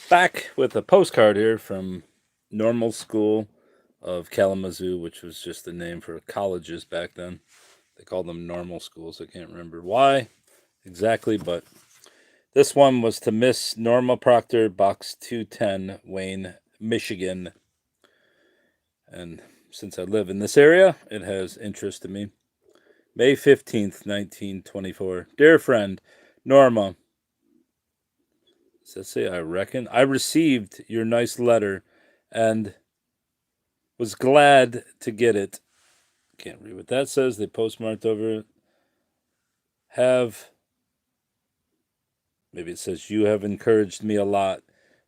Back with a postcard here from Normal School of Kalamazoo, which was just the name for colleges back then. They called them normal schools. I can't remember why exactly, but this one was to Miss Norma Proctor, Box 210, Wayne, Michigan. And since I live in this area, it has interest to me. May 15th, 1924. Dear friend, Norma, does that say I reckon? I received your nice letter and was glad to get it. Can't read what that says. They postmarked over it. Have, maybe it says, you have encouraged me a lot.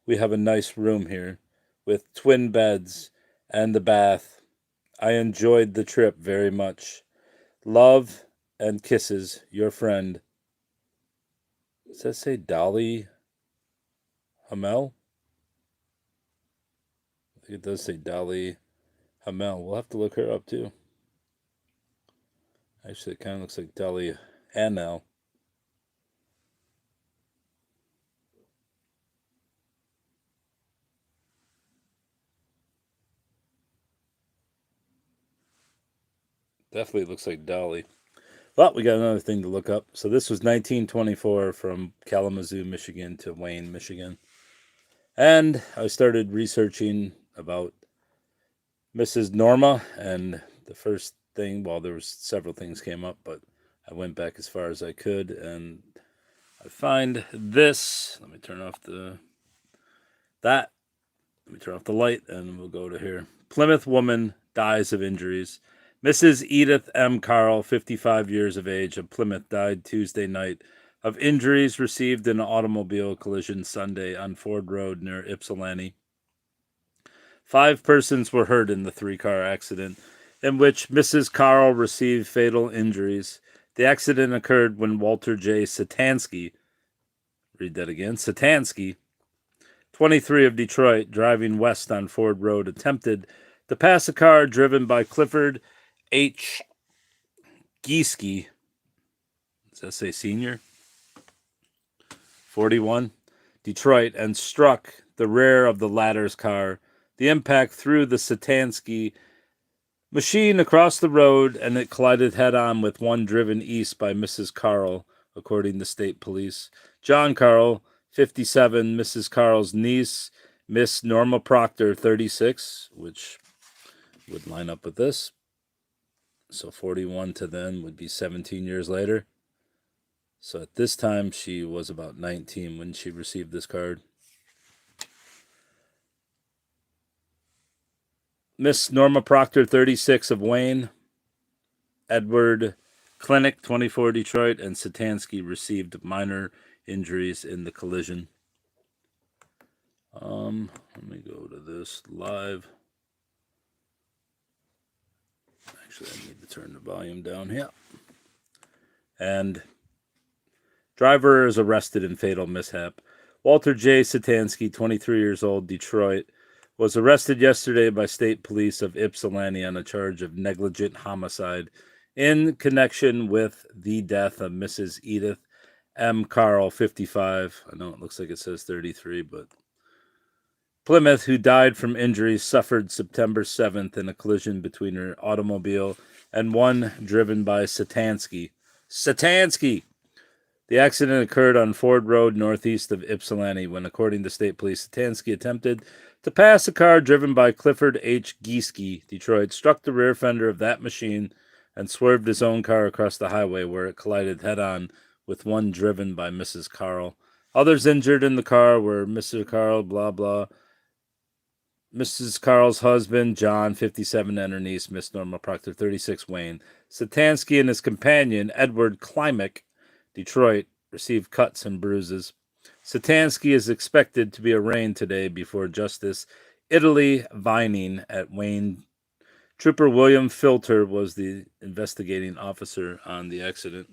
We have a nice room here with twin beds and the bath. I enjoyed the trip very much. Love and kisses, your friend. Does that say Dolly Hamel? I think it does say Dolly Hamel. We'll have to look her up too. Actually, it kind of looks like Dolly Hanel. Definitely looks like Dolly. Well, we got another thing to look up. So this was 1924 from Kalamazoo, Michigan to Wayne, Michigan. And I started researching about Mrs. Norma, and the first thing, well, there was several things came up, but I went back as far as I could, and I find this. Let me turn off the that. Let me turn off the light, and we'll go to here. Plymouth woman dies of injuries. Mrs. Edith M. Carl, 55 years of age, of Plymouth, died Tuesday night of injuries received in an automobile collision Sunday on Ford Road near Ypsilanti. 5 persons were hurt in the 3-car accident, in which Mrs. Carl received fatal injuries. The accident occurred when Walter J. Satansky, read that again, Satansky, 23 of Detroit, driving west on Ford Road, attempted to pass a car driven by Clifford H. Gieske. Does that say senior? 41. Detroit, and struck the rear of the latter's car. The impact threw the Satansky machine across the road, and it collided head-on with one driven east by Mrs. Carl, according to state police. John Carl, 57, Mrs. Carl's niece, Miss Norma Proctor, 36, which would line up with this. So 41 to then would be 17 years later. So at this time, she was about 19 when she received this card. Miss Norma Proctor, 36, of Wayne. Edward Clinic, 24, Detroit, and Satansky received minor injuries in the collision. Let me go to this live. Actually, I need to turn the volume down here. And driver is arrested in fatal mishap. Walter J. Satansky, 23 years old, Detroit, was arrested yesterday by state police of Ypsilanti on a charge of negligent homicide in connection with the death of Mrs. Edith M. Carl, 55. I know it looks like it says 33, but Plymouth, who died from injuries suffered September 7th in a collision between her automobile and one driven by Satansky. Satansky! The accident occurred on Ford Road northeast of Ypsilanti when, according to state police, Satansky attempted to pass a car driven by Clifford H. Gieske, Detroit, struck the rear fender of that machine, and swerved his own car across the highway where it collided head-on with one driven by Mrs. Carl. Others injured in the car were Mr. Carl, blah, blah, Mrs. Carl's husband, John, 57, and her niece, Miss Norma Proctor, 36, Wayne. Satansky and his companion, Edward Klimek, Detroit, received cuts and bruises. Satansky is expected to be arraigned today before Justice Italy Vining at Wayne. Trooper William Filter was the investigating officer on the accident.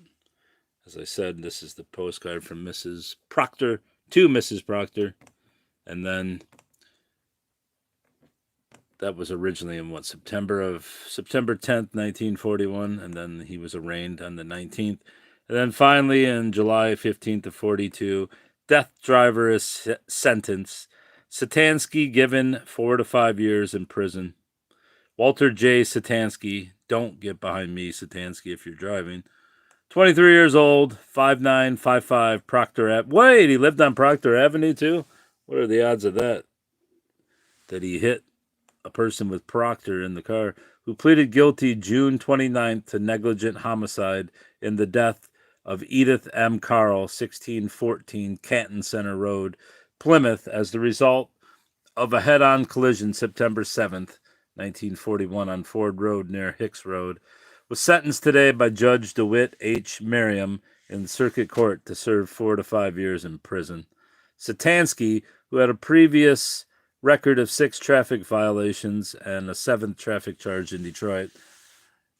As I said, this is the postcard from Mrs. Proctor to Mrs. Proctor. And then that was originally in September 10th, 1941, and then he was arraigned on the 19th. And then finally in July 15th of 42, death driver is sentenced Satansky given 4 to 5 years in prison. Walter J. Satansky, don't get behind me, Satansky, if you're driving. 23 years old, 5955 Proctor Ave. Wait, he lived on Proctor Avenue too? What are the odds of that? That he hit a person with Proctor in the car, who pleaded guilty June 29th to negligent homicide in the death of Edith M. Carl, 1614 Canton Center Road, Plymouth, as the result of a head-on collision September 7th, 1941 on Ford Road near Hicks Road, was sentenced today by Judge DeWitt H. Merriam in the Circuit Court to serve 4 to 5 years in prison. Satansky, who had a previous record of 6 traffic violations and a 7th traffic charge in Detroit,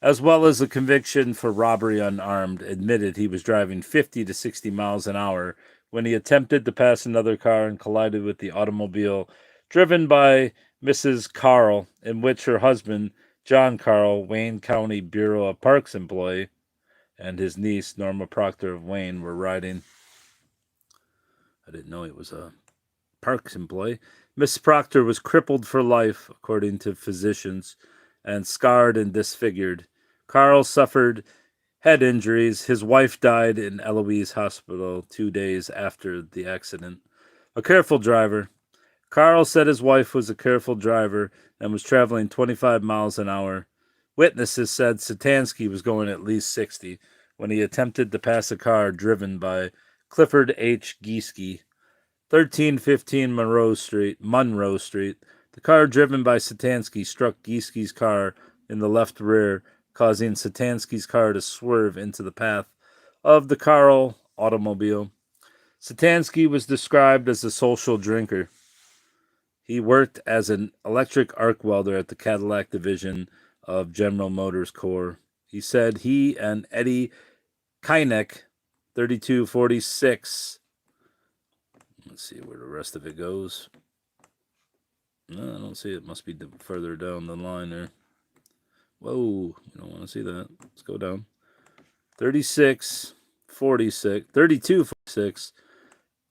as well as a conviction for robbery unarmed, admitted he was driving 50 to 60 miles an hour when he attempted to pass another car and collided with the automobile driven by Mrs. Carl, in which her husband, John Carl, Wayne County Bureau of Parks employee, and his niece, Norma Proctor of Wayne, were riding. I didn't know he was a Parks employee. Miss Proctor was crippled for life, according to physicians, and scarred and disfigured. Carl suffered head injuries. His wife died in Eloise Hospital 2 days after the accident. A careful driver. Carl said his wife was a careful driver and was traveling 25 miles an hour. Witnesses said Satansky was going at least 60 when he attempted to pass a car driven by Clifford H. Gieske, 1315 Monroe Street. The car driven by Satansky struck Gieske's car in the left rear, causing Satansky's car to swerve into the path of the Carl automobile. Satansky was described as a social drinker. He worked as an electric arc welder at the Cadillac division of General Motors Corps. He said he and Eddie Kynek, 3246. Let's see where the rest of it goes. No, I don't see it. It must be further down the line there. Whoa, you don't want to see that. Let's go down. 3246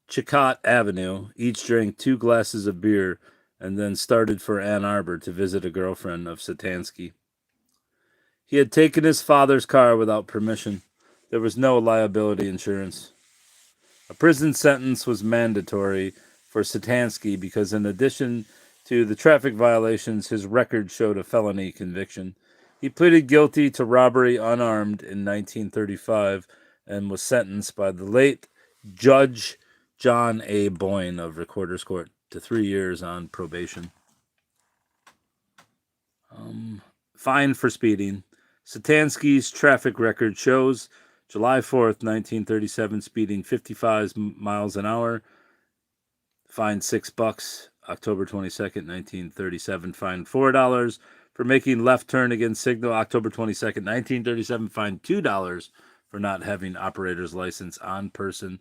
Chicot Avenue. Each drank 2 glasses of beer and then started for Ann Arbor to visit a girlfriend of Satansky. He had taken his father's car without permission. There was no liability insurance. A prison sentence was mandatory for Satansky because, in addition to the traffic violations, his record showed a felony conviction. He pleaded guilty to robbery unarmed in 1935 and was sentenced by the late Judge John A. Boyne of Recorder's Court to 3 years on probation. Fine for speeding. Satansky's traffic record shows July 4th, 1937, speeding 55 miles an hour, fined $6. October 22nd, 1937, fined $4 for making left turn against signal. October 22nd, 1937, fined $2 for not having operator's license on person.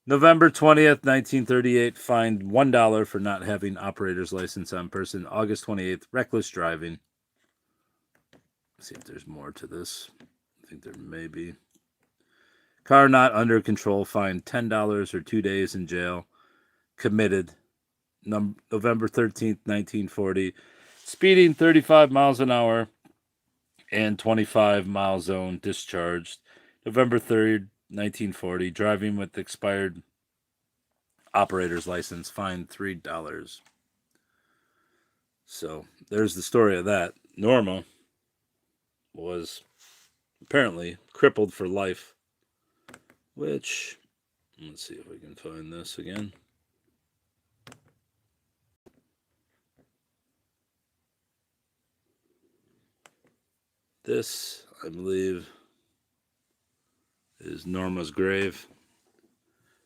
November 20th, 1938, fined $1 for not having operator's license on person. August 28th, reckless driving. Let's see if there's more to this. I think there may be. Car not under control, fined $10 or 2 days in jail. Committed. November 13th, 1940. Speeding 35 miles an hour and 25 mile zone, discharged. November 3rd, 1940. Driving with expired operator's license, fined $3. So there's the story of that. Norma was apparently crippled for life, which, let's see if we can find this again. This, I believe, is Norma's grave.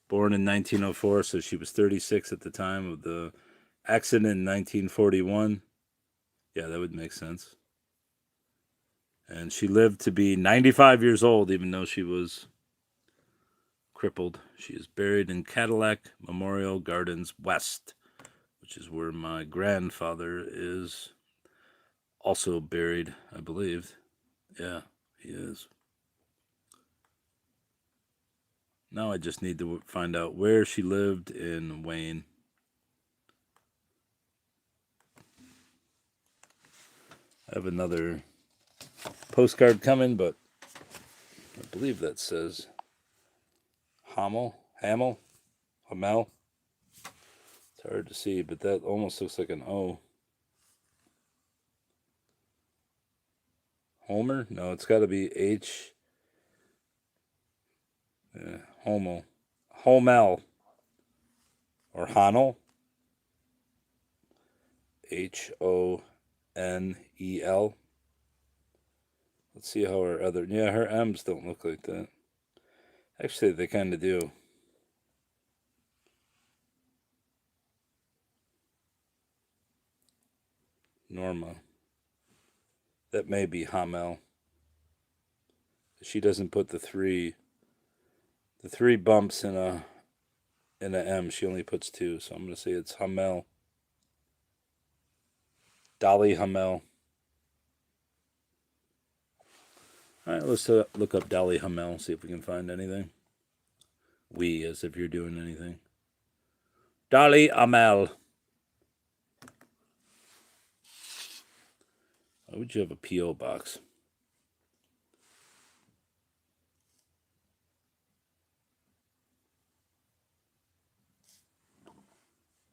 Born in 1904, so she was 36 at the time of the accident in 1941. Yeah, that would make sense. And she lived to be 95 years old, even though she was crippled. She is buried in Cadillac Memorial Gardens West, which is where my grandfather is also buried, I believe. Yeah, he is. Now I just need to find out where she lived in Wayne. I have another postcard coming, but I believe that says Hamel. It's hard to see, but that almost looks like an O. Homer? No, it's got to be H. Homel. Or Honel. Honel. Let's see how her other... Yeah, her M's don't look like that. Actually, they kind of do. Norma. That may be Hamel. She doesn't put the three bumps in a M. She only puts 2, so I'm going to say it's Hamel. Dolly Hamel. All right, let's look up Dolly Hamel, see if we can find anything. We, as if you're doing anything. Dolly Hamel. Why would you have a P.O. box?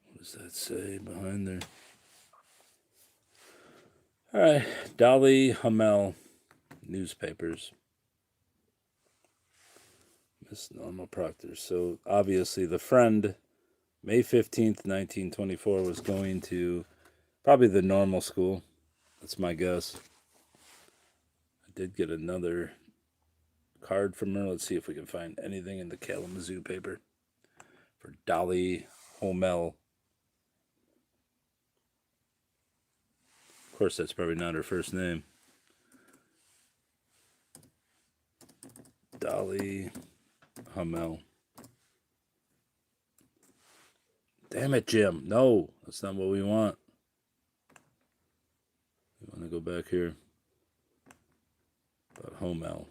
What does that say behind there? All right, Dolly Hamel newspapers. Miss Norma Proctor. So obviously the friend, May 15th, 1924, was going to probably the normal school. That's my guess. I did get another card from her. Let's see if we can find anything in the Kalamazoo paper for Dolly Hamel. Of course, that's probably not her first name. Dolly Hamel. Damn it, Jim. No, that's not what we want. We want to go back here. About Hamel.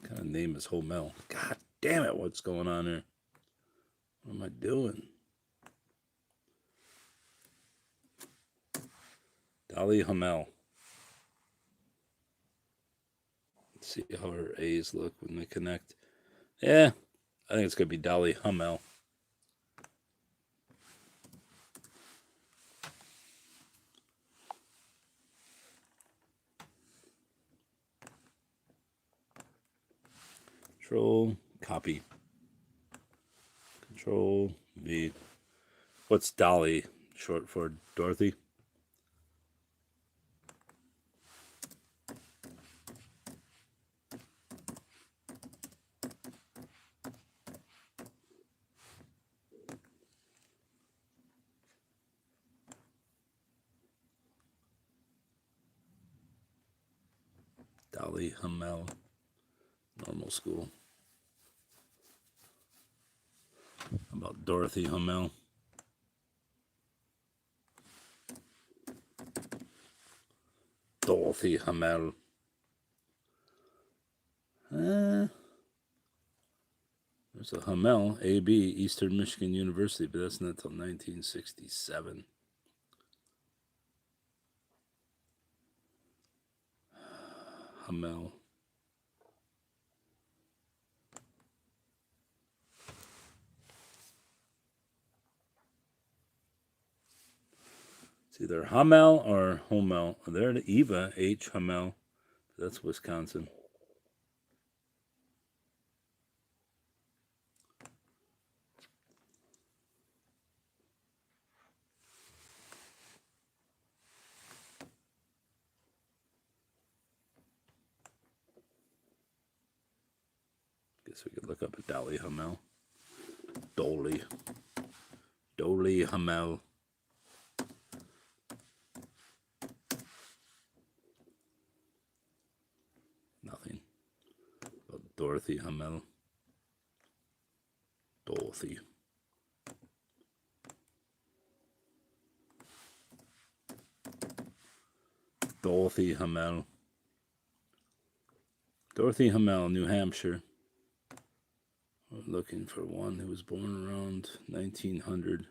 What kind of name is Hamel? God damn it, what's going on here? What am I doing? Dolly Hamel. Let's see how her A's look when they connect. Yeah, I think it's going to be Dolly Hamel. Control, copy. Control, V. What's Dolly short for? Dorothy? Dolly Hamel. Normal school. How about Dorothy Hamel? Dorothy Hamel. There's a Hamel, AB, Eastern Michigan University, but that's not until 1967. Hamel. It's either Hamel or Homel. There to Eva, H. Hamel. That's Wisconsin. Guess we could look up at Dolly Hamel. Dolly Hamel. Nothing. About Dorothy Hamel. Dorothy. Dorothy Hamel. Dorothy Hamel, New Hampshire. We're looking for one who was born around 1900.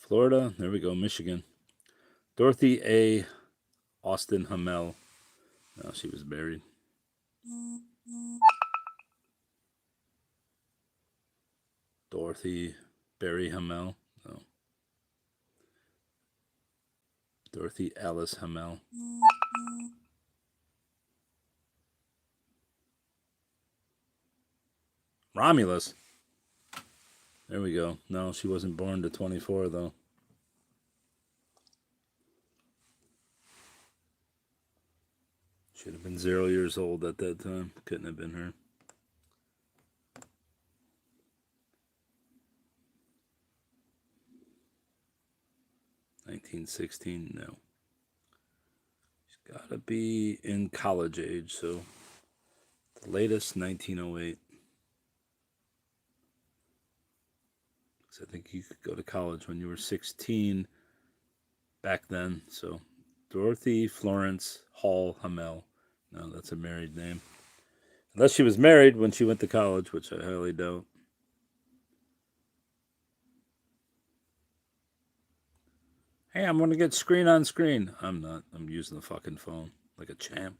Florida. There we go. Michigan. Dorothy A. Austin Hamel. No, she was married. Dorothy Barry Hamel. No. Dorothy Alice Hamel. Romulus. There we go. No, she wasn't born to 24, though. Should have been 0 years old at that time. Couldn't have been her. $1916, no. She's got to be in college age, so the latest, 1908. I think you could go to college when you were 16 back then. So Dorothy Florence Hall Hamel. No, that's a married name. Unless she was married when she went to college, which I highly doubt. Hey, I'm going to get screen on screen. I'm not. I'm using the fucking phone like a champ.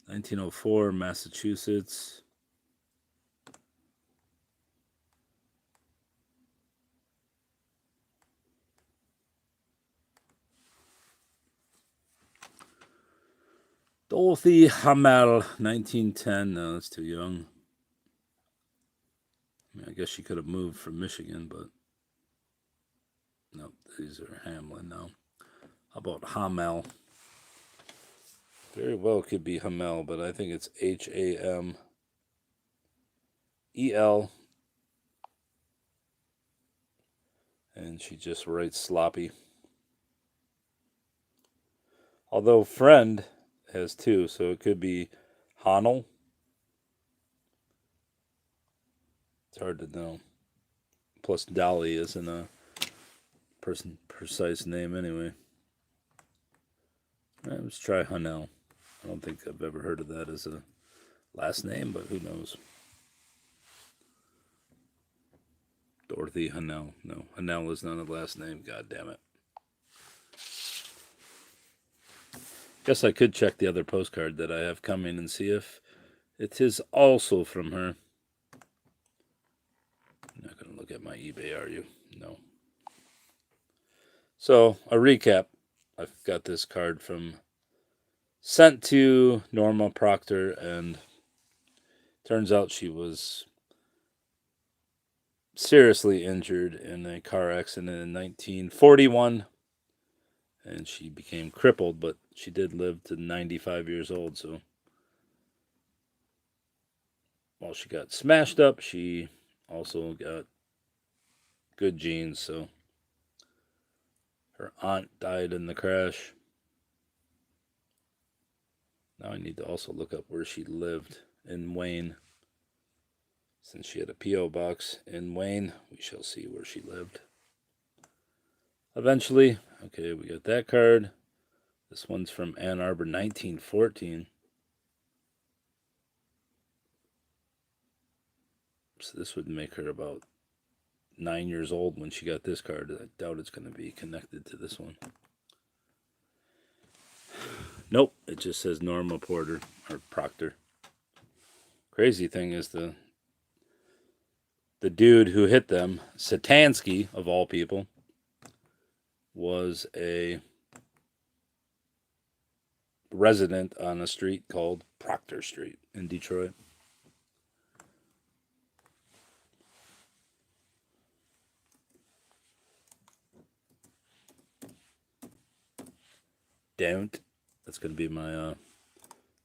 1904, Massachusetts. Dorothy Hamel, 1910. No, that's too young. I guess she could have moved from Michigan, but no, these are Hamlin now. How about Hamel? Very well could be Hamel, but I think it's Hamel. And she just writes sloppy. Although friend has two, so it could be Honel. It's hard to know. Plus, Dolly isn't a precise name anyway. Let's try Hanel. I don't think I've ever heard of that as a last name, but who knows? Dorothy Hanel. No, Hanel is not a last name. God damn it. Guess I could check the other postcard that I have coming and see if it is also from her. You're not going to look at my eBay, are you? No. So, a recap. I've got this card sent to Norma Proctor, and turns out she was seriously injured in a car accident in 1941, and she became crippled, but she did live to 95 years old, so while she got smashed up, she also got good genes, so her aunt died in the crash. Now I need to also look up where she lived in Wayne. Since she had a P.O. box in Wayne, we shall see where she lived. Eventually, okay, we got that card. This one's from Ann Arbor, 1914. So this would make her about 9 years old when she got this card. I doubt it's going to be connected to this one. Nope, it just says Norma Porter or Proctor. Crazy thing is the dude who hit them, Satansky of all people, was a resident on a street called Proctor Street in Detroit. Don't. That's going to be my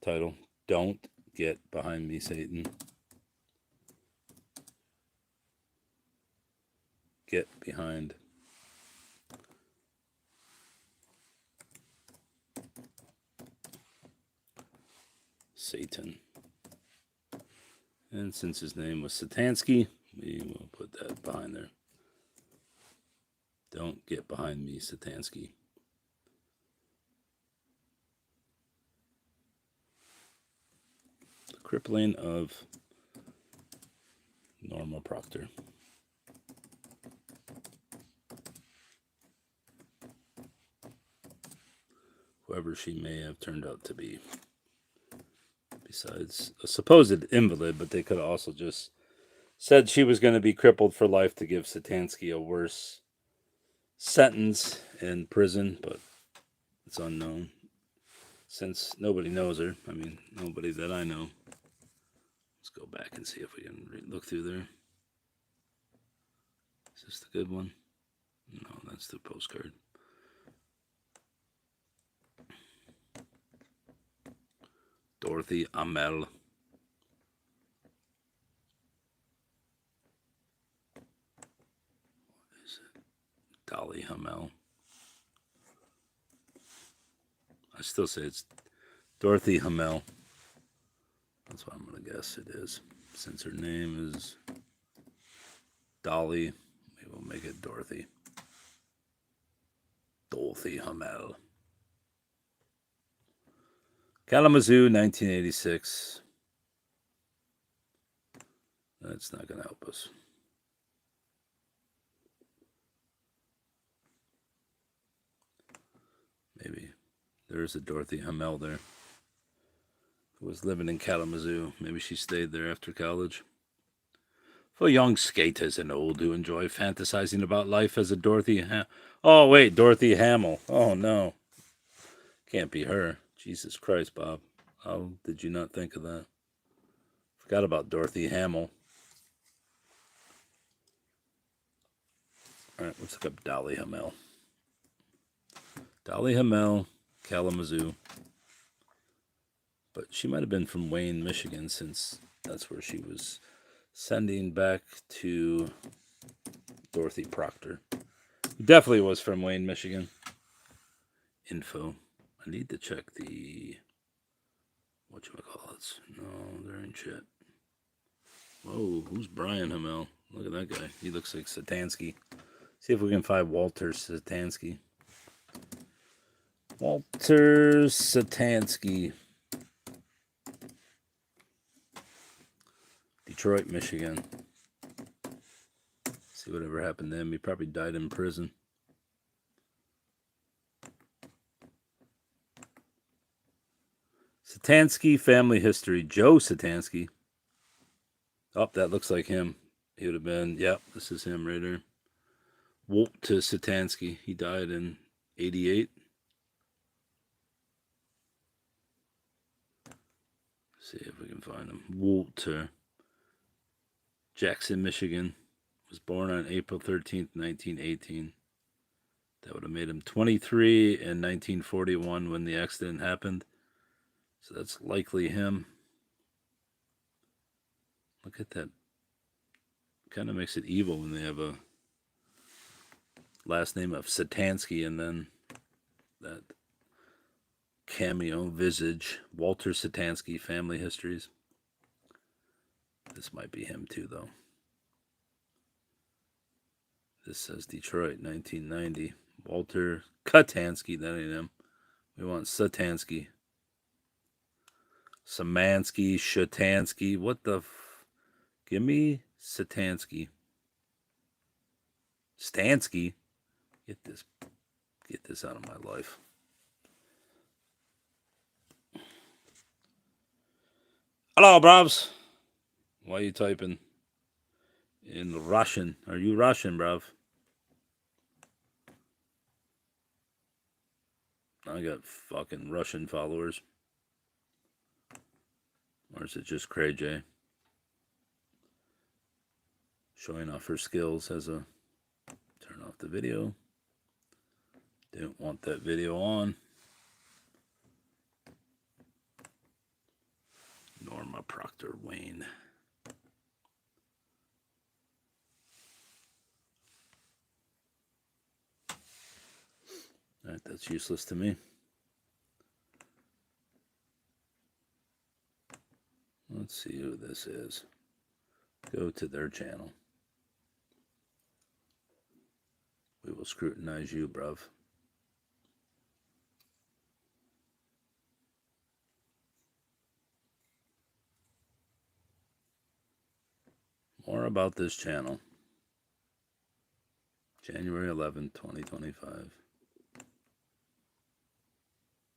title. Don't get behind me, Satan. Get behind. Satan. And since his name was Satansky, we will put that behind there. Don't get behind me, Satansky. The Crippling of Norma Proctor. whoever she may have turned out to be. Besides a supposed invalid, but they could have also just said she was going to be crippled for life to give Satansky a worse sentence in prison, but it's unknown. Since nobody knows her, I mean, nobody that I know. Let's go back and see if we can look through there. Is this the good one? No, that's the postcard. Dorothy Amel. What is it? Dolly Hamel. I still say it's Dorothy Hamel. That's what I'm going to guess it is. Since her name is Dolly, we will make it Dorothy. Dorothy Hamel. Kalamazoo, 1986. That's not going to help us. Maybe there's a Dorothy Hamel there who was living in Kalamazoo. Maybe she stayed there after college. For young skaters and old who enjoy fantasizing about life as a Dorothy Oh, wait, Dorothy Hamill. Oh, no. Can't be her. Jesus Christ, Bob. How did you not think of that? Forgot about Dorothy Hamill. All right, let's look up Dolly Hamel. Dolly Hamel, Kalamazoo. But she might have been from Wayne, Michigan, since that's where she was sending back to Dorothy Proctor. Definitely was from Wayne, Michigan. Info. I need to check the whatchamacallits. No, there ain't shit. Whoa, who's Brian Hamel? Look at that guy. He looks like Satansky. See if we can find Walter Satansky. Walter Satansky. Detroit, Michigan. See whatever happened to him. He probably died in prison. Satansky family history. Joe Satansky. Oh, that looks like him. He would have been, yep, this is him right there. Walter Satansky. He died in 88. See if we can find him. Walter. Jackson, Michigan. Was born on April 13th, 1918. That would have made him 23 in 1941 when the accident happened. So that's likely him. Look at that. Kind of makes it evil when they have a last name of Satansky and then that cameo visage. Walter Satansky, family histories. This might be him too, though. This says Detroit, 1990. Walter Katansky, that ain't him. We want Satansky. Samansky, Shatansky. What the give me Satansky. Stansky. Get this out of my life. Hello, bruvs. Why are you typing in Russian? Are you Russian, bruv? I got fucking Russian followers. Or is it just Cray J? Showing off her skills as a... Turn off the video. Didn't want that video on. Norma, Proctor, Wayne. Alright, that's useless to me. Let's see who this is. Go to their channel. We will scrutinize you, bruv. More about this channel. January 11th, 2025.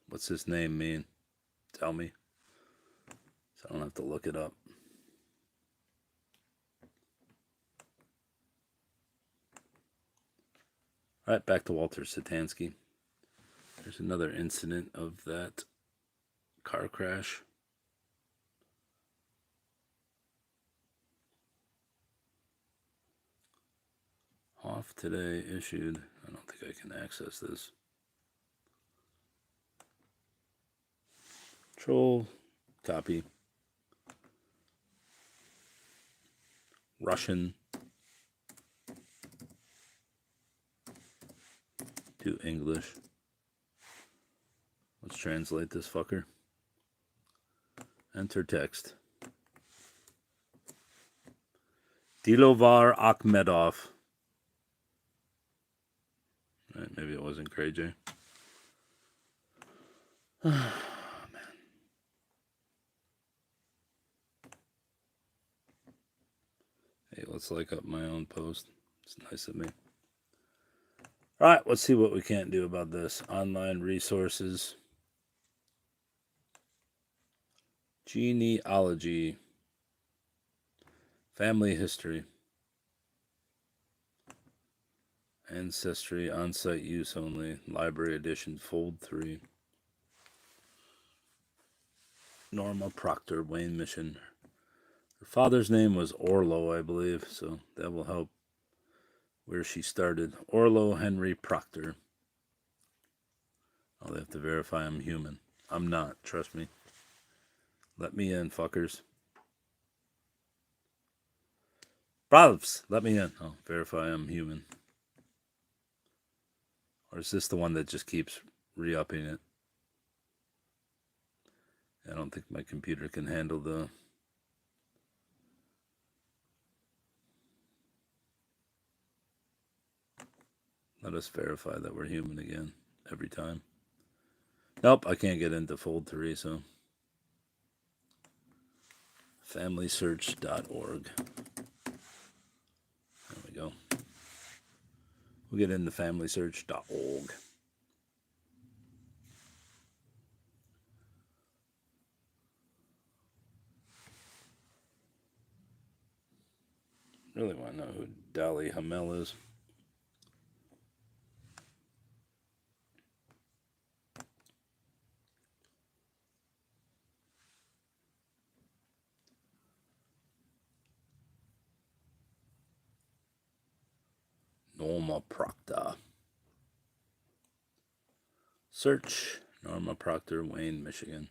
What's his name mean? Tell me. So I don't have to look it up. All right, back to Walter Satansky. There's another incident of that car crash. Off today issued. I don't think I can access this. Control, copy. Russian to English. Let's translate this fucker. Enter text. Dilovar Akhmedov. Right, maybe it wasn't KJ. Oh, man. Hey, let's like up my own post. It's nice of me. All right, let's see what we can't do about this. Online resources. Genealogy. Family history. Ancestry, on-site use only. Library edition, fold 3. Norma Proctor, Wayne, Mission. Her father's name was Orlo, I believe, so that will help where she started. Orlo Henry Proctor. Oh, they have to verify I'm human. I'm not, trust me. Let me in, fuckers. Bravs, let me in. Oh, verify I'm human. Or is this the one that just keeps re-upping it? I don't think my computer can handle the... Let us verify that we're human again every time. Nope, I can't get into fold 3, so... FamilySearch.org. There we go. We'll get into FamilySearch.org. Really want to know who Dali Hamel is. Norma Proctor. Search Norma Proctor, Wayne, Michigan.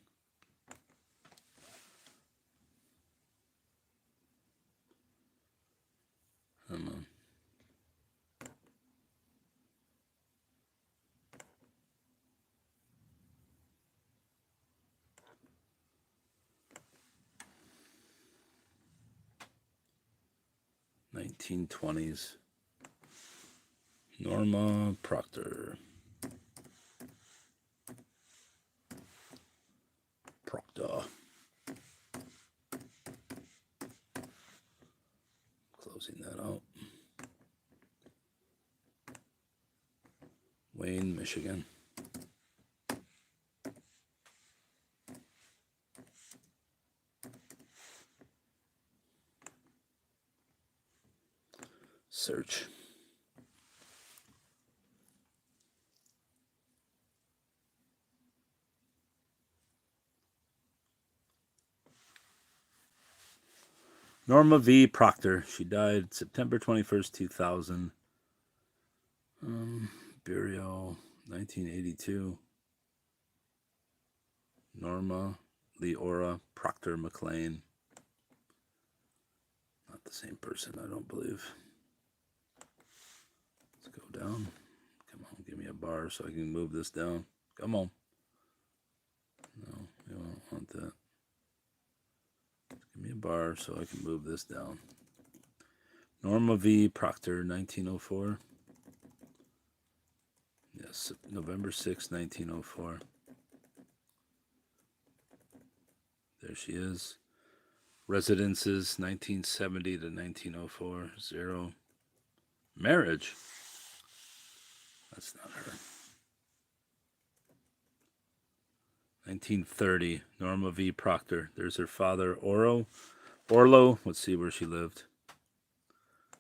Come on. (1920s) Norma Proctor. Proctor. Closing that out. Wayne, Michigan. Search. Norma V. Proctor. She died September 21st, 2000. Burial 1982. Norma Leora Proctor McLean. Not the same person, I don't believe. Let's go down. Come on, give me a bar so I can move this down. Come on. No, you don't want that. Give me a bar so I can move this down. Norma V. Proctor, 1904. Yes, November 6, 1904. There she is. Residences, 1970 to 1904. 0. Marriage. That's not her. 1930, Norma V. Proctor. There's her father, Orlo. Let's see where she lived.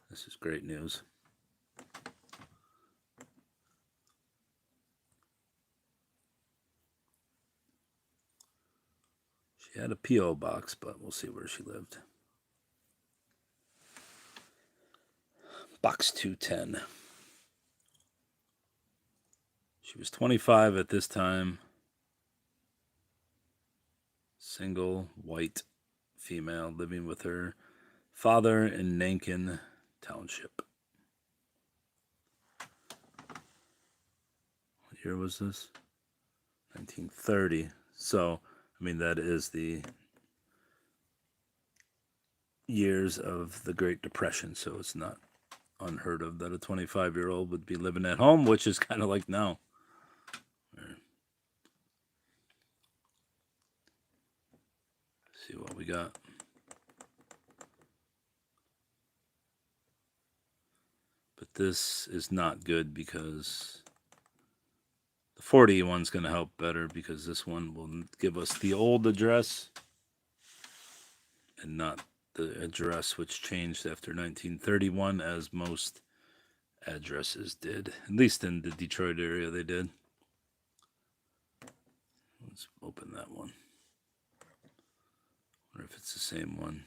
This is great news. She had a P.O. box, but we'll see where she lived. Box 210. She was 25 at this time. Single, white female living with her father in Nankin Township. What year was this? 1930. So, I mean, that is the years of the Great Depression, so it's not unheard of that a 25-year-old would be living at home, which is kind of like now. See what we got. But this is not good because the 40 one's going to help better because this one will give us the old address and not the address which changed after 1931, as most addresses did. At least in the Detroit area they did. Let's open that one. Wonder if it's the same one.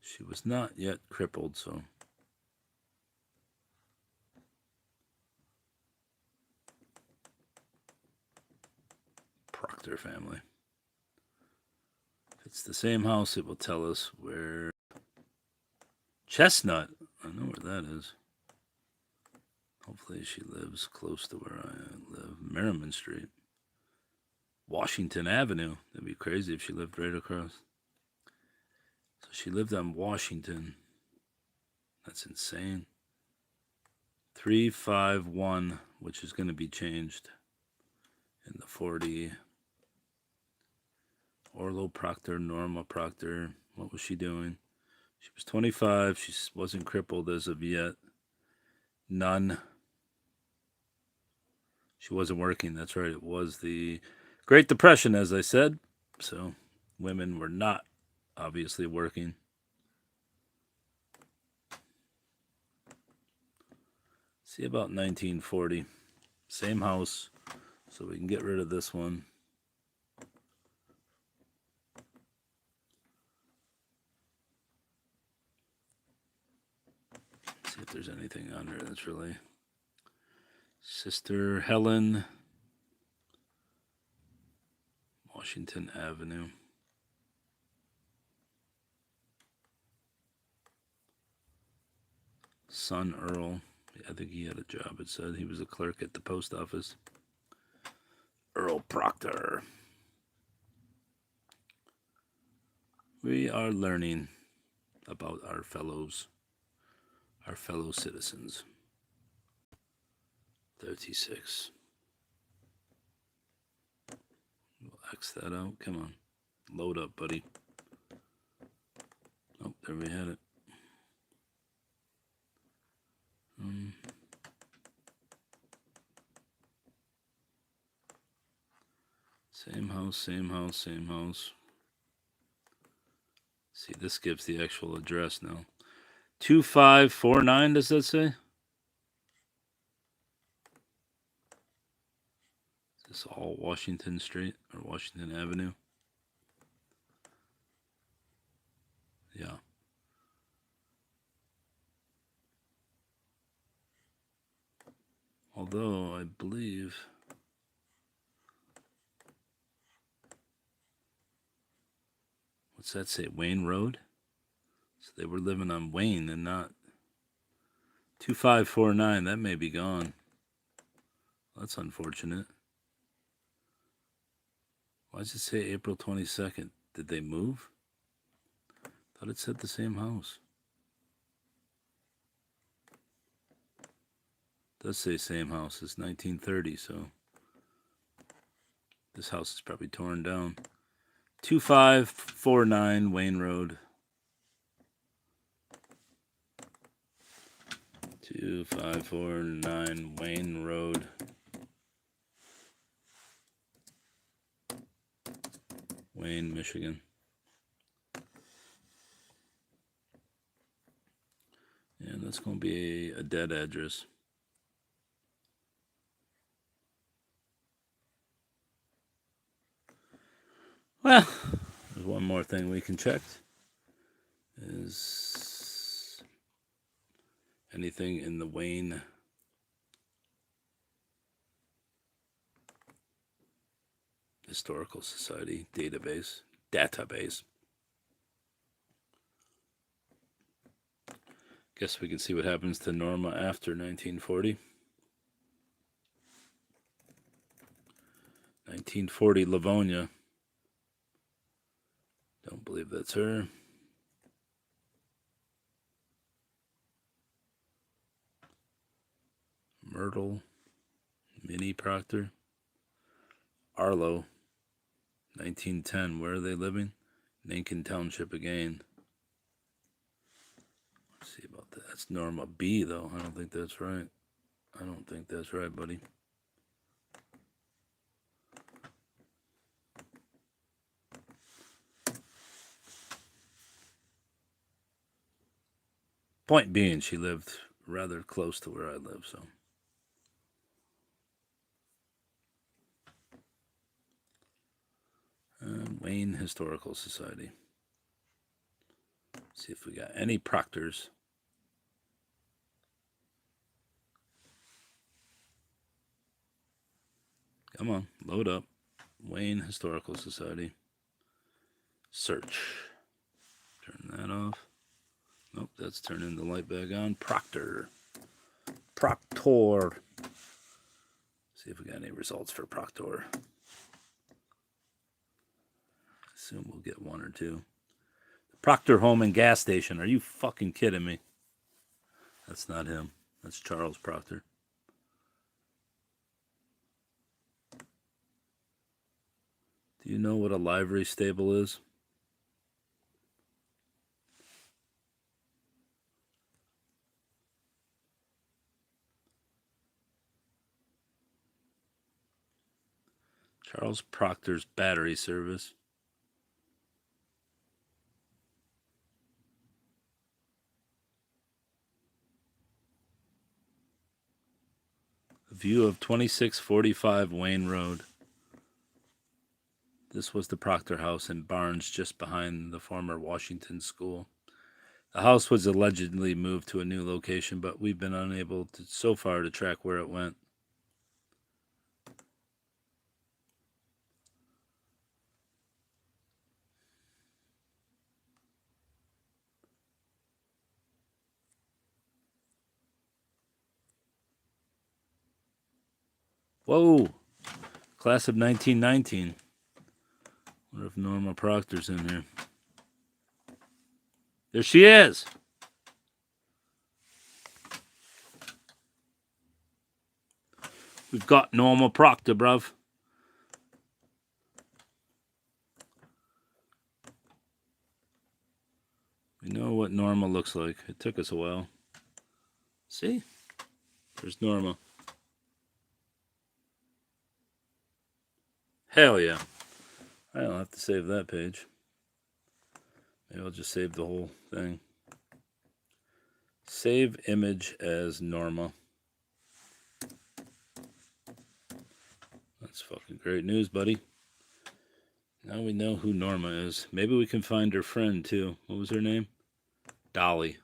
She was not yet crippled, so. Proctor family. If it's the same house, it will tell us where. Chestnut. I know where that is. Hopefully she lives close to where I live. Merriman Street. Washington Avenue. That'd be crazy if she lived right across. So she lived on Washington. That's insane. 351, which is going to be changed in the 40. Orlo Proctor, Norma Proctor. What was she doing? She was 25. She wasn't crippled as of yet. None. She wasn't working. That's right. It was the Great Depression, as I said. So women were not obviously working. See about 1940. Same house. So we can get rid of this one. See if there's anything on there that's really. Sister Helen. Washington Avenue. Son Earl. I think he had a job. It said he was a clerk at the post office. Earl Proctor. We are learning about our fellow citizens. 36. We'll X that out. Come on. Load up, buddy. Oh, there we had it. Same house, same house, same house. See, this gives the actual address now. 2549, does that say? Is this all Washington Street or Washington Avenue? Yeah. Although I believe what's that say? Wayne Road? So they were living on Wayne and not 2549. That may be gone. That's unfortunate. Why does it say April 22nd? Did they move? Thought it said the same house. It does say same house. It's 1930, so this house is probably torn down. 2549 Wayne Road. 2549 Wayne Road. Wayne, Michigan. And that's going to be a dead address. Well, there's one more thing we can check. Is anything in the Wayne Historical Society database. Guess we can see what happens to Norma after 1940. 1940, Livonia. Don't believe that's her. Myrtle, Minnie Proctor. Arlo, 1910. Where are they living? Nankin Township again. Let's see about that. That's Norma B, though. I don't think that's right. I don't think that's right, buddy. Point being, she lived rather close to where I live, so. Wayne Historical Society. See if we got any proctors. Come on, load up. Wayne Historical Society. Search. Turn that off. Nope, that's turning the light back on. Proctor. See if we got any results for Proctor. Assume we'll get one or two. The Proctor Home and Gas Station. Are you fucking kidding me? That's not him. That's Charles Proctor. Do you know what a livery stable is? Charles Proctor's battery service. A view of 2645 Wayne Road. This was the Proctor House and Barns just behind the former Washington School. The house was allegedly moved to a new location, but we've been unable to, so far, to track where it went. Whoa! Class of 1919. What if Norma Proctor's in here? There she is! We've got Norma Proctor, bruv. We know what Norma looks like. It took us a while. See? There's Norma. Hell yeah. I don't have to save that page. Maybe I'll just save the whole thing. Save image as Norma. That's fucking great news, buddy. Now we know who Norma is. Maybe we can find her friend, too. What was her name? Dolly.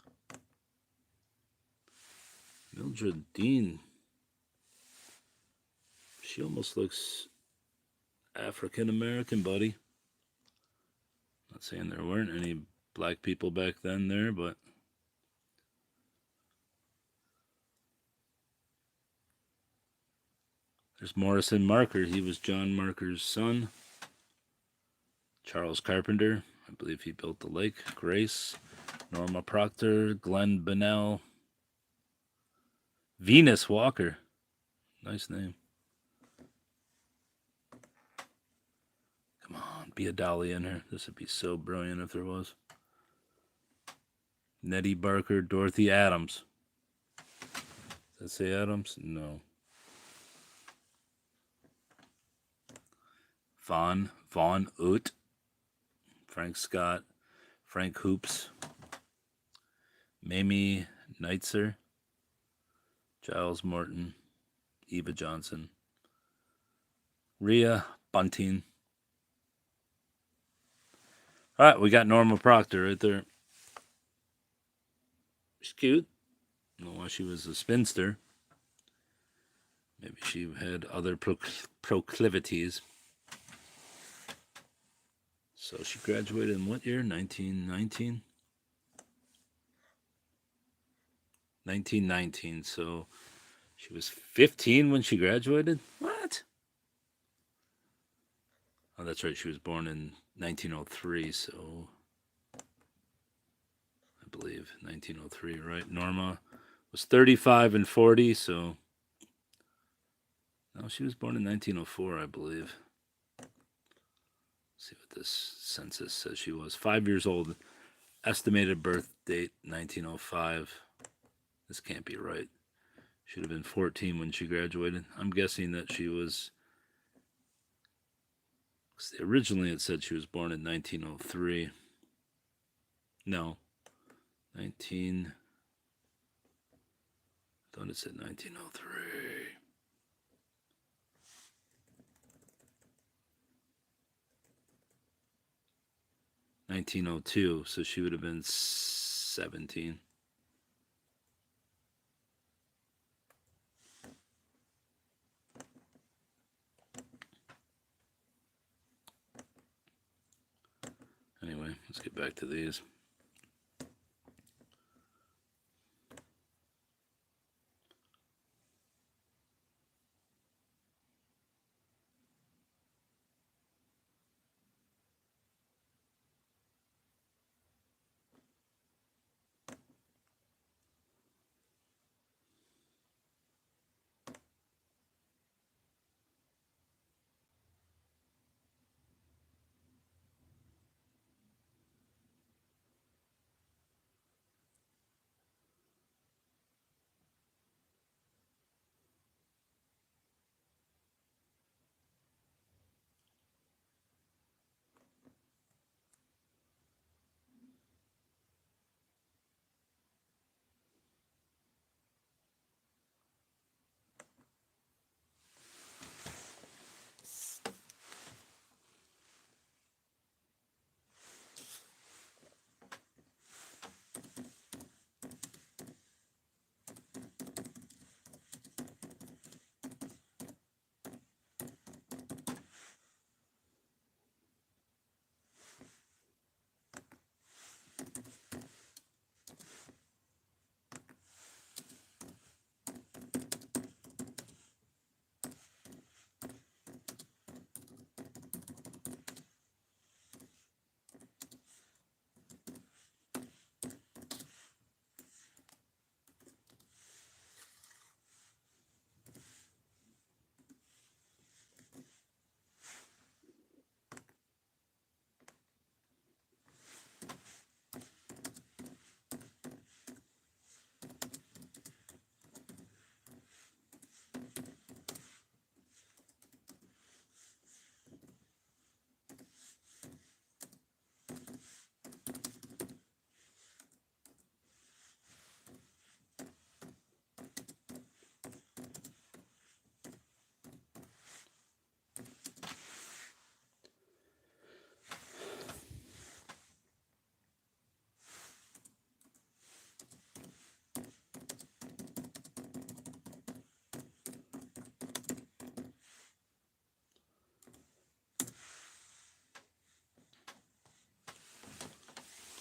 Mildred Dean. She almost looks African American, buddy. Not saying there weren't any black people back then there, but there's Morrison Marker. He was John Marker's son. Charles Carpenter. I believe he built the lake. Grace. Norma Proctor. Glenn Bunnell. Venus Walker. Nice name. Come on, be a Dolly in here. This would be so brilliant if there was. Nettie Barker. Dorothy Adams. Does that say Adams? No. Von Ut. Frank Scott, Frank Hoops, Mamie Neitzer, Giles Morton, Eva Johnson, Rhea Bunting. All right, we got Norma Proctor right there. She's cute. I don't know why she was a spinster. Maybe she had other proclivities. So she graduated in what year? 1919? 1919. So she was 15 when she graduated? What? Oh, that's right. She was born in 1903. So I believe 1903, right? Norma was 35 and 40. So no, she was born in 1904, I believe. Let's see what this census says she was. 5 years old. Estimated birth date 1905. This can't be right. Should have been 14 when she graduated. I'm guessing that she was. Originally, it said she was born in 1903. No, 19. I thought it said 1903. 1902. So she would have been 17. Anyway, let's get back to these.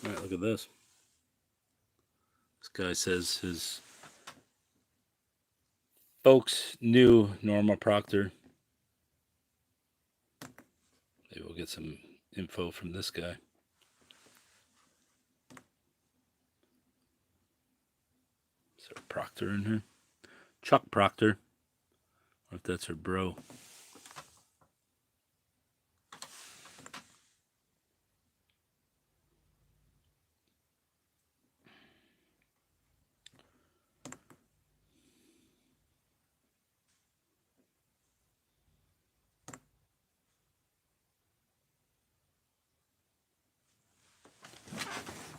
All right, look at this. This guy says his folks knew Norma Proctor. Maybe we'll get some info from this guy. Is there a Proctor in here? Chuck Proctor. Or if that's her bro.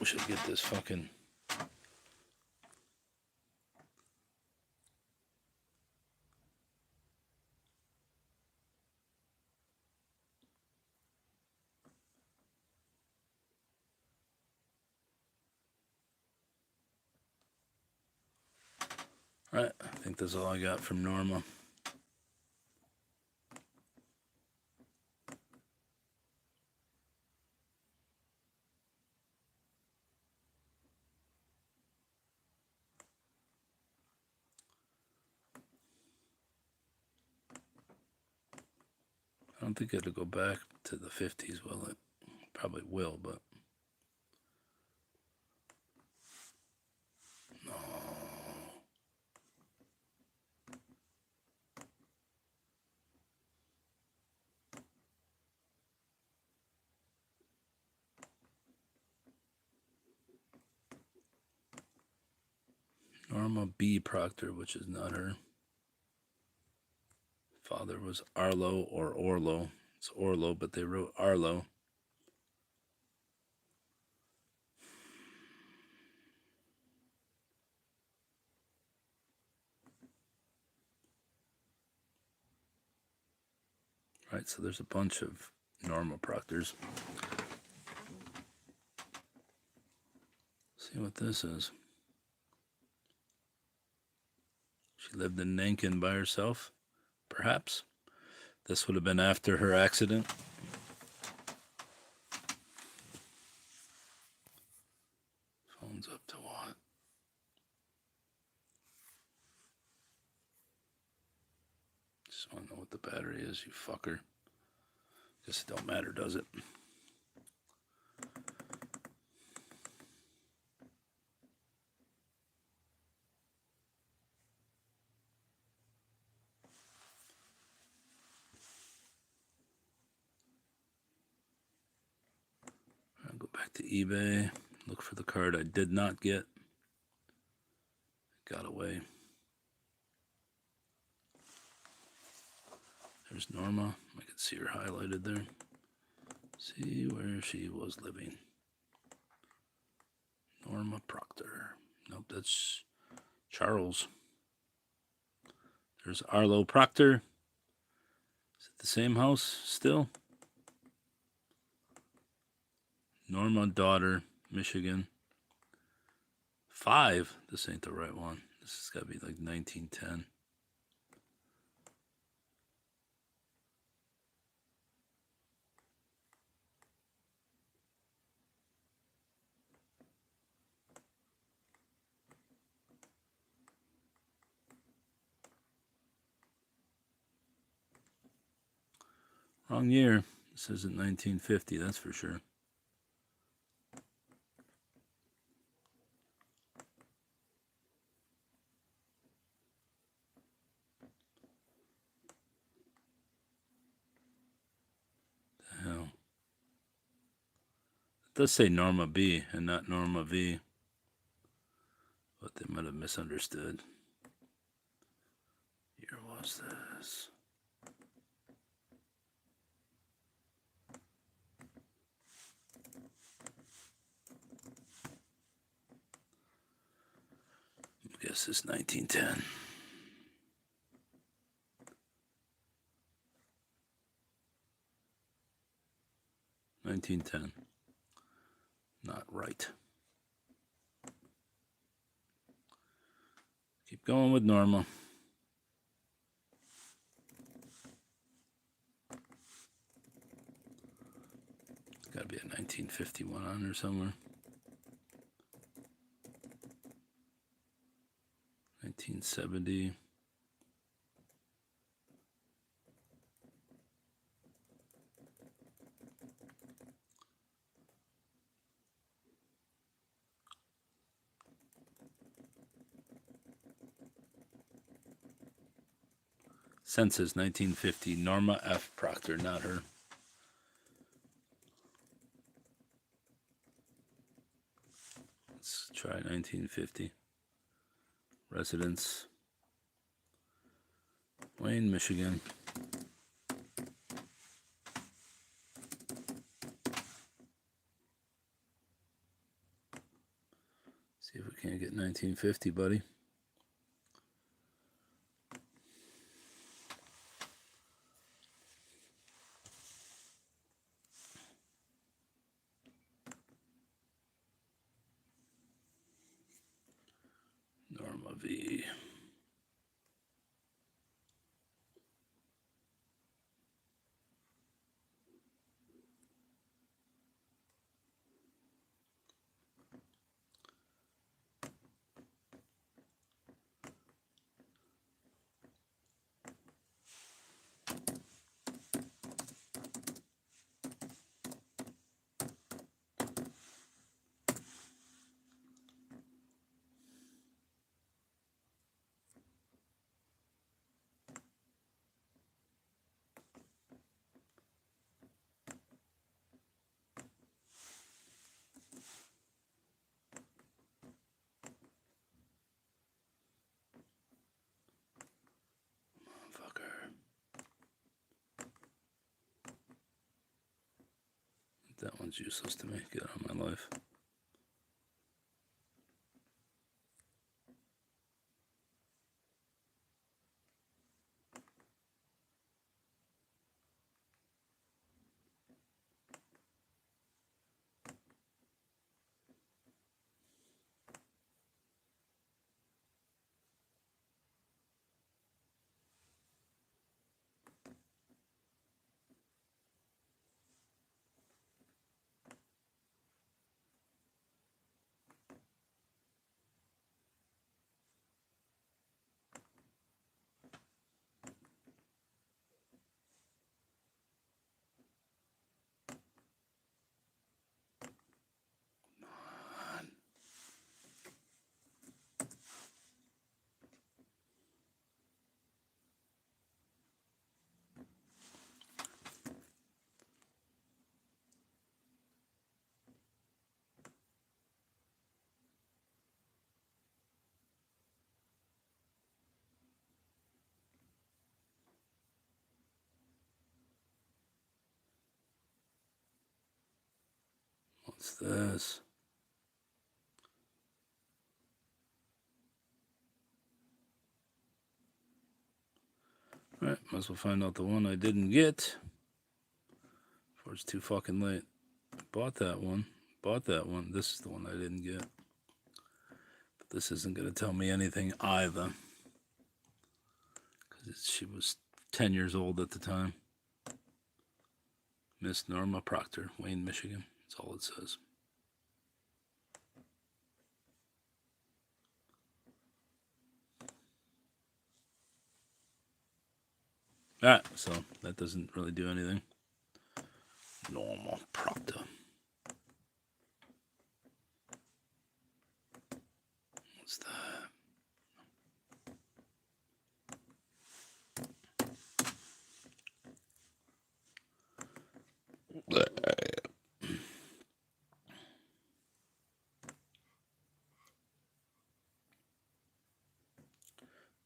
Wish I'd get this fucking... Alright, I think that's all I got from Norma. I don't think it'll go back to the 50s, will it? Probably will, but... No. Norma B. Proctor, which is not her. Father was Arlo or Orlo. It's Orlo, but they wrote Arlo. Right, so there's a bunch of Norma Proctors. See what this is. She lived in Nankin by herself, perhaps. This would have been after her accident. Phone's up to what? Just want to know what the battery is, you fucker. Guess it don't matter, does it? I'll go back to eBay, look for the card I did not get. Got away. There's Norma. I can see her highlighted there. See where she was living. Norma Proctor. Nope, that's Charles. There's Arlo Proctor. Is it the same house still? Norma daughter, Michigan. 5. This ain't the right one. This has got to be like 1910. Wrong year. This isn't 1950, that's for sure. The hell. It does say Norma B and not Norma V. But they might have misunderstood. Year was this? I guess it's 1910. Not right. Keep going with Norma. Got to be a 1951 on there somewhere. 1970. Census 1950. Norma F. Proctor, not her. Let's try 1950. Residence. Wayne, Michigan. See if we can't get 1950, buddy. Norma V. That one's useless to me. Get out of my life. What's this? Alright, might as well find out the one I didn't get before it's too fucking late. Bought that one. This is the one I didn't get. But this isn't going to tell me anything either. Because she was 10 years old at the time. Miss Norma Proctor, Wayne, Michigan. That's all it says. Alright, so that doesn't really do anything. Norma Proctor. What's that?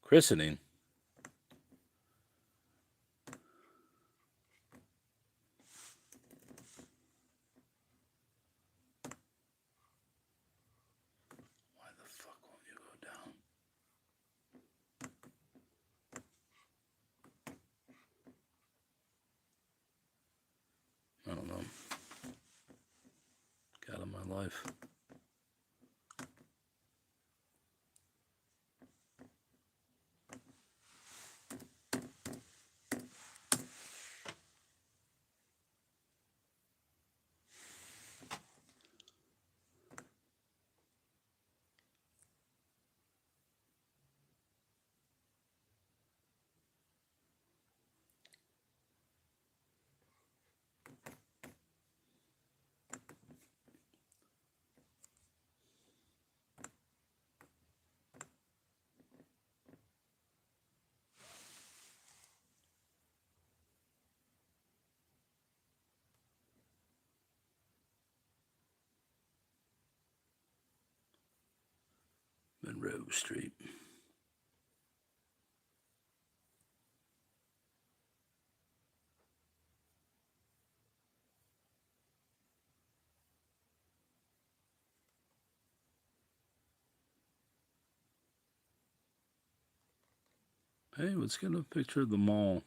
Christening. Why the fuck won't you go down? I don't know. Get out of my life. Monroe Street. Hey, let's get a picture of the mall.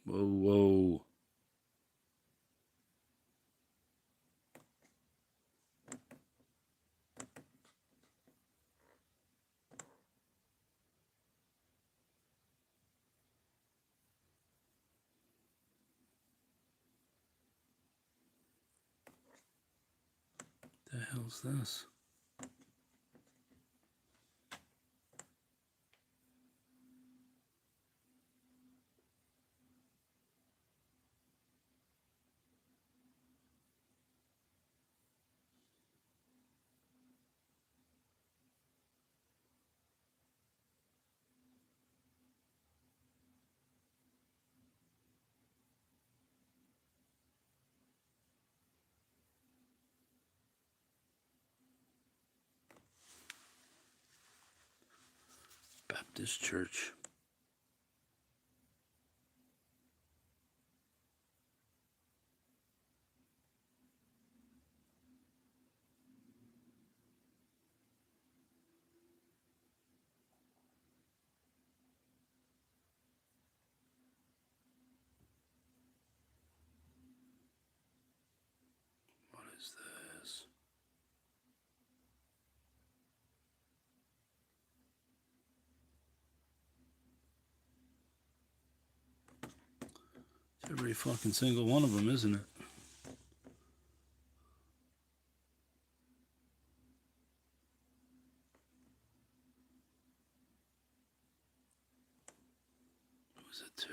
Whoa, whoa. The hell's this? Baptist Church. What is this? It's every fucking single one of them, isn't it? What was it too?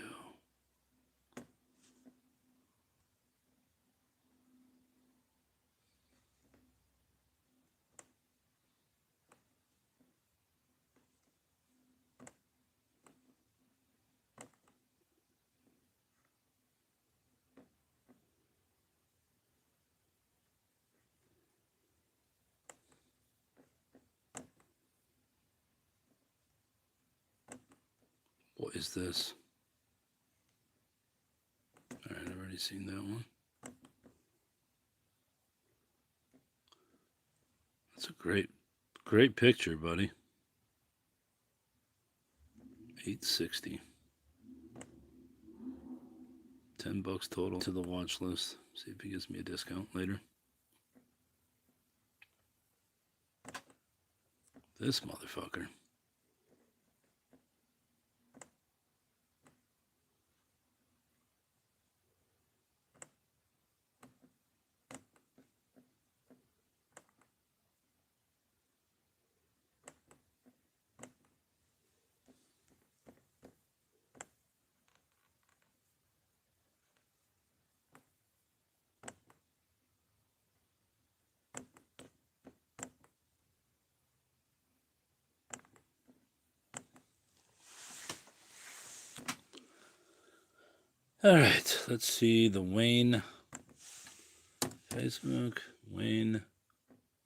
What is this? All right, I've already seen that one. That's a great picture, buddy. 860. $10 total to the watch list. See if he gives me a discount later. This motherfucker. All right, let's see the Wayne Facebook. Wayne